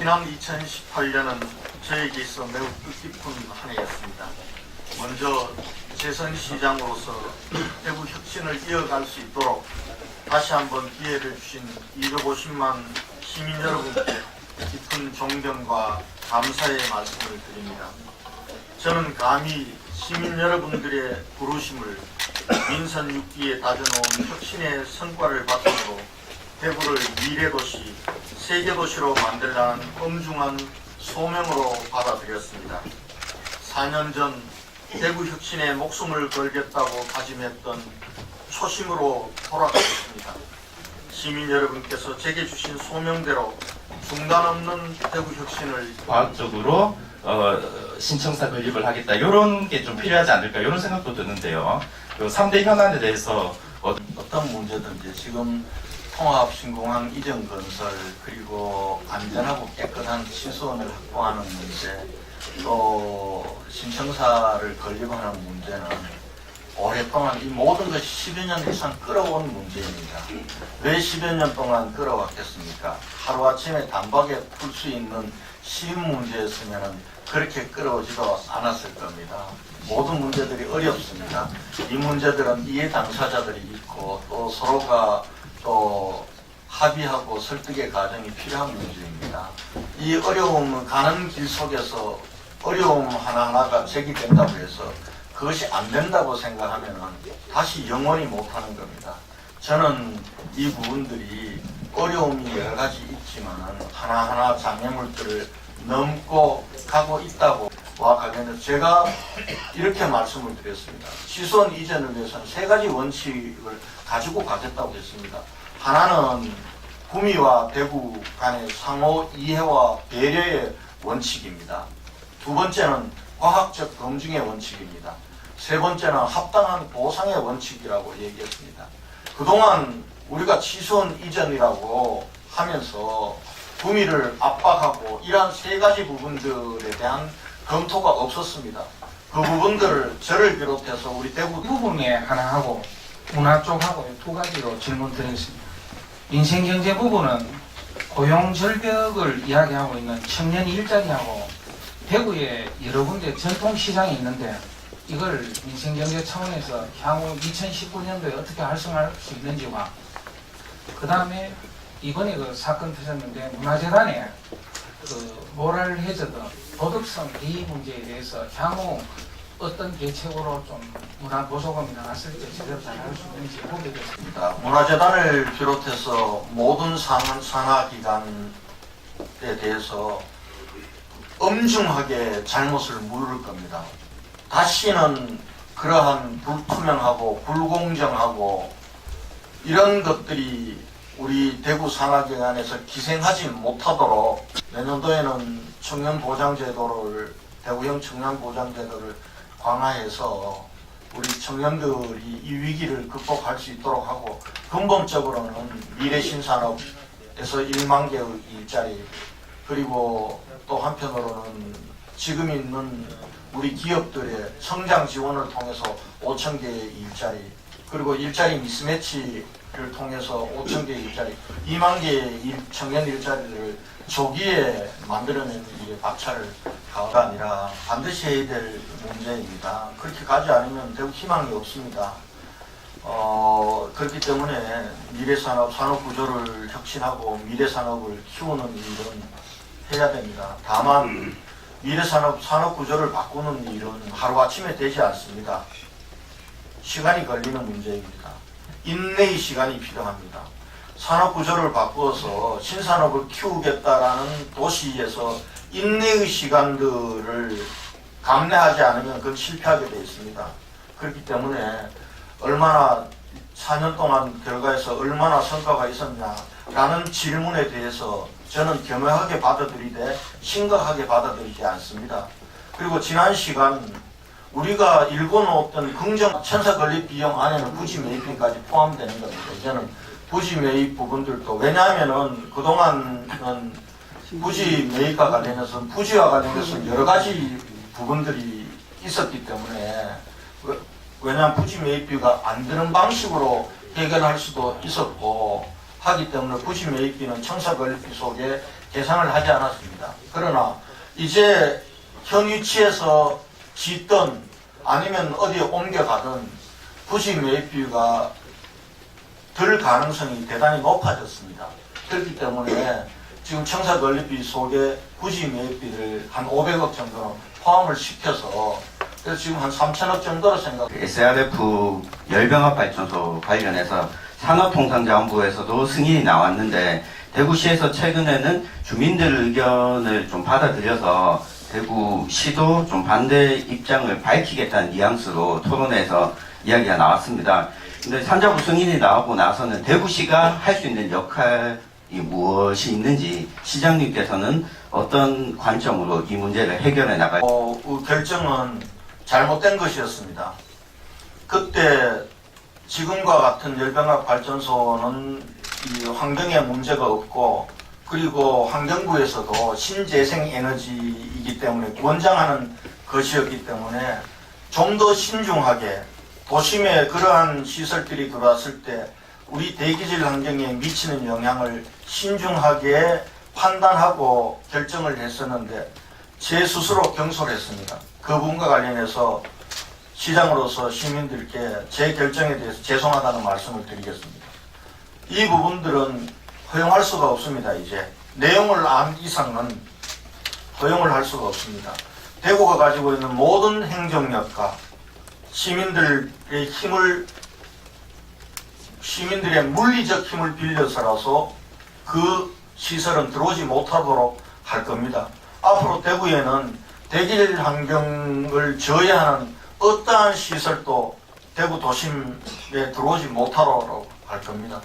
지난 2018년은 저에게 있어 매우 뜻깊은 한 해였습니다. 먼저 재선시장으로서 대구 혁신을 이어갈 수 있도록 다시 한번 기회를 주신 250만 시민 여러분께 깊은 존경과 감사의 말씀을 드립니다. 저는 감히 시민 여러분들의 부르심을 민선 6기에 다져놓은 혁신의 성과를 바탕으로 대구를 미래도시, 세계도시로 만들라는 엄중한 소명으로 받아들였습니다. 4년 전 대구 혁신에 목숨을 걸겠다고 다짐했던 초심으로 돌아가겠습니다. 시민 여러분께서 제게 주신 소명대로 중단 없는 대구 혁신을 과학적으로 신청사 건립을 하겠다, 이런 게 좀 필요하지 않을까, 이런 생각도 드는데요. 3대 현안에 대해서 어떤 문제든지 지금 통합신공항 이전 건설, 그리고 안전하고 깨끗한 치수원을 확보하는 문제, 또 신청사를 건립하는 문제는 오랫동안 이 모든 것이 10여 년 이상 끌어온 문제입니다. 왜 10여 년 동안 끌어왔겠습니까? 하루아침에 단박에 풀 수 있는 쉬운 문제였으면 그렇게 끌어오지도 않았을 겁니다. 모든 문제들이 어렵습니다. 이 문제들은 이해 당사자들이 있고 또 서로가 또 합의하고 설득의 과정이 필요한 문제입니다. 이 어려움을 가는 길 속에서 어려움 하나하나가 제기된다고 해서 그것이 안 된다고 생각하면 다시 영원히 못하는 겁니다. 저는 이 부분들이 어려움이 여러 가지 있지만 하나하나 장애물들을 넘고 가고 있다고 와 관련해서 제가 이렇게 말씀을 드렸습니다. 치수원 이전을 위해서는 3가지 원칙을 가지고 가겠다고 했습니다. 하나는 구미와 대구 간의 상호 이해와 배려의 원칙입니다. 2번째는 과학적 검증의 원칙입니다. 3번째는 합당한 보상의 원칙이라고 얘기했습니다. 그동안 우리가 치수원 이전이라고 하면서 구미를 압박하고 이러한 3가지 부분들에 대한 검토가 없었습니다. 그 부분들을 저를 비롯해서 우리 대구 부분에 하나 하고 문화 쪽하고 2가지로 질문 드리겠습니다. 민생경제 부분은 고용 절벽을 이야기하고 있는 청년 일자리하고 대구에 여러 군데 전통시장이 있는데 이걸 민생경제 차원에서 향후 2019년도에 어떻게 활성화할 수 있는지와 그 다음에 이번에 그 사건 터졌는데 문화재단에 그 모랄 해저드 도덕성 대의 문제에 대해서 향후 어떤 대책으로 좀 문화 보조금이 나왔을 때 제대로 잘 할 수 있는지 보게 됐습니다. 문화재단을 비롯해서 모든 산하기관에 대해서 엄중하게 잘못을 물을 겁니다. 다시는 그러한 불투명하고 불공정하고 이런 것들이 우리 대구 산하기관에서 기생하지 못하도록 내년도에는 청년보장제도를 대구형 청년보장제도를 강화해서 우리 청년들이 이 위기를 극복할 수 있도록 하고 근본적으로는 미래신산업에서 1만 개의 일자리 그리고 또 한편으로는 지금 있는 우리 기업들의 성장 지원을 통해서 5천 개의 일자리 그리고 일자리 미스매치를 통해서 5천 개의 일자리 2만 개의 청년 일자리를 조기에 만들어내는 일에 박차를 가가 아니라 반드시 해야 될 문제입니다. 그렇게 가지 않으면 대구 희망이 없습니다. 그렇기 때문에 미래산업, 산업구조를 혁신하고 미래산업을 키우는 일은 해야 됩니다. 다만 미래산업, 산업구조를 바꾸는 일은 하루아침에 되지 않습니다. 시간이 걸리는 문제입니다. 인내의 시간이 필요합니다. 산업구조를 바꾸어서 신산업을 키우겠다라는 도시에서 인내의 시간들을 감내하지 않으면 그건 실패하게 되어 있습니다. 그렇기 때문에 얼마나 4년 동안 결과에서 얼마나 성과가 있었냐라는 질문에 대해서 저는 겸허하게 받아들이되 심각하게 받아들이지 않습니다. 그리고 지난 시간 우리가 일궈놓았던 긍정 천사 건립 비용 안에는 부지 매입비까지 포함되는 겁니다. 이제는 부지 매입 부분들도 왜냐하면은 그동안은 부지 매입과 관련해서 부지와 관련해서 여러 가지 부분들이 있었기 때문에 왜냐하면 부지 매입비가 안 드는 방식으로 해결할 수도 있었고 하기 때문에 부지 매입비는 청사 건립비 속에 계상을 하지 않았습니다. 그러나 이제 현 위치에서 짓든 아니면 어디에 옮겨가든 부지 매입 비율가 들 가능성이 대단히 높아졌습니다. 그렇기 때문에 지금 청사 건립비 속에 부지 매입비를 한 500억 정도 포함을 시켜서 그래서 지금 한 3천억 정도로 생각. SRF 열병합 발전소 관련해서 산업통상자원부에서도 승인이 나왔는데 대구시에서 최근에는 주민들 의견을 좀 받아들여서 대구시도 좀 반대 입장을 밝히겠다는 뉘앙스로 토론회에서 이야기가 나왔습니다. 근데 산자부 승인이 나오고 나서는 대구시가 할 수 있는 역할이 무엇이 있는지 시장님께서는 어떤 관점으로 이 문제를 해결해 나갈? 결정은 잘못된 것이었습니다. 그때 지금과 같은 열병합 발전소는 이 환경에 문제가 없고 그리고 환경부에서도 신재생 에너지이기 때문에 권장하는 것이었기 때문에 좀 더 신중하게 도심에 그러한 시설들이 들어왔을 때 우리 대기질 환경에 미치는 영향을 신중하게 판단하고 결정을 했었는데 제 스스로 경솔했습니다. 그 부분과 관련해서 시장으로서 시민들께 제 결정에 대해서 죄송하다는 말씀을 드리겠습니다. 이 부분들은 허용할 수가 없습니다. 이제 내용을 안 이상은 허용을 할 수가 없습니다. 대구가 가지고 있는 모든 행정력과 시민들의 물리적 힘을 빌려서라서 그 시설은 들어오지 못하도록 할 겁니다. 앞으로 대구에는 대길 환경을 저해하는 어떠한 시설도 대구 도심에 들어오지 못하도록 할 겁니다.